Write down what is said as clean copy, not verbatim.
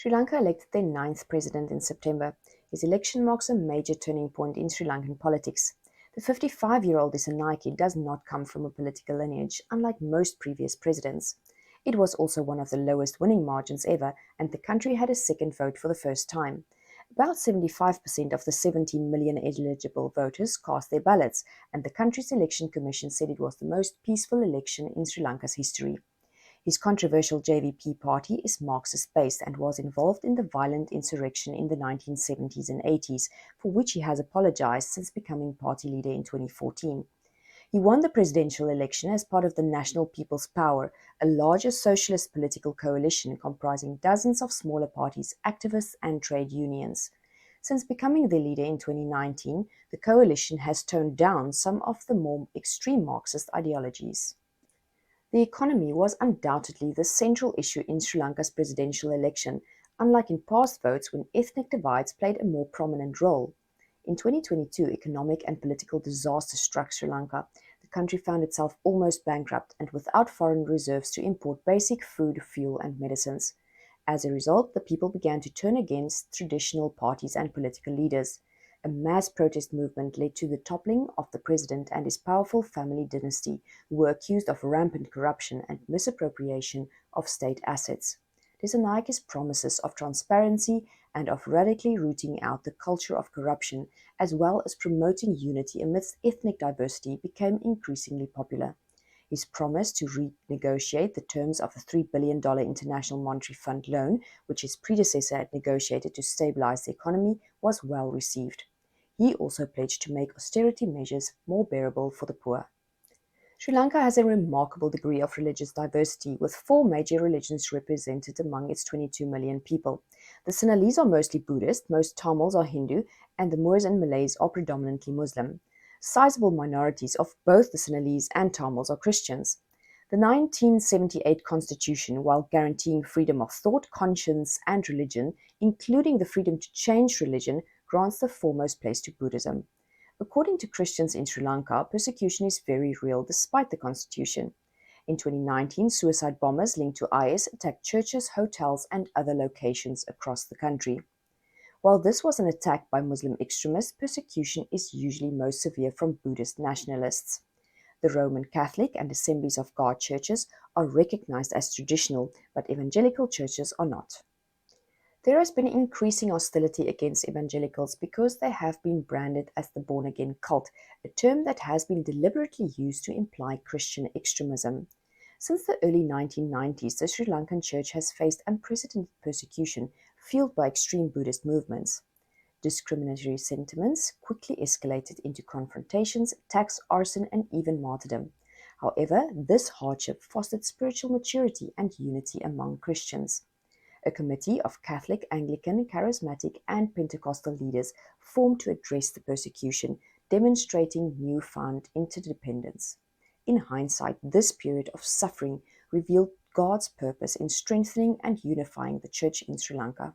Sri Lanka elected their ninth president in September. His election marks a major turning point in Sri Lankan politics. The 55-year-old Dissanayake does not come from a political lineage, unlike most previous presidents. It was also one of the lowest winning margins ever, and the country had a second vote for the first time. About 75% of the 17 million eligible voters cast their ballots, and the country's election commission said it was the most peaceful election in Sri Lanka's history. His controversial JVP party is Marxist-based and was involved in the violent insurrection in the 1970s and 80s, for which he has apologized since becoming party leader in 2014. He won the presidential election as part of the National People's Power, a larger socialist political coalition comprising dozens of smaller parties, activists, and trade unions. Since becoming the leader in 2019, the coalition has toned down some of the more extreme Marxist ideologies. The economy was undoubtedly the central issue in Sri Lanka's presidential election, unlike in past votes when ethnic divides played a more prominent role. In 2022, economic and political disaster struck Sri Lanka. The country found itself almost bankrupt and without foreign reserves to import basic food, fuel, and medicines. As a result, the people began to turn against traditional parties and political leaders. A mass protest movement led to the toppling of the president and his powerful family dynasty, who were accused of rampant corruption and misappropriation of state assets. Dissanayike's promises of transparency and of radically rooting out the culture of corruption, as well as promoting unity amidst ethnic diversity, became increasingly popular. His promise to renegotiate the terms of the $3 billion International Monetary Fund loan, which his predecessor had negotiated to stabilize the economy, was well received. He also pledged to make austerity measures more bearable for the poor. Sri Lanka has a remarkable degree of religious diversity, with four major religions represented among its 22 million people. The Sinhalese are mostly Buddhist, most Tamils are Hindu, and the Moors and Malays are predominantly Muslim. Sizeable minorities of both the Sinhalese and Tamils are Christians. The 1978 Constitution, while guaranteeing freedom of thought, conscience, and religion, including the freedom to change religion, grants the foremost place to Buddhism. According to Christians in Sri Lanka, persecution is very real despite the constitution. In 2019, suicide bombers linked to IS attacked churches, hotels, and other locations across the country. While this was an attack by Muslim extremists, persecution is usually most severe from Buddhist nationalists. The Roman Catholic and Assemblies of God churches are recognized as traditional, but evangelical churches are not. There has been increasing hostility against evangelicals because they have been branded as the born-again cult, a term that has been deliberately used to imply Christian extremism. Since the early 1990s, the Sri Lankan church has faced unprecedented persecution fueled by extreme Buddhist movements. Discriminatory sentiments quickly escalated into confrontations, attacks, arson, and even martyrdom. However, this hardship fostered spiritual maturity and unity among Christians. A committee of Catholic, Anglican, Charismatic, and Pentecostal leaders formed to address the persecution, demonstrating newfound interdependence. In hindsight, this period of suffering revealed God's purpose in strengthening and unifying the church in Sri Lanka.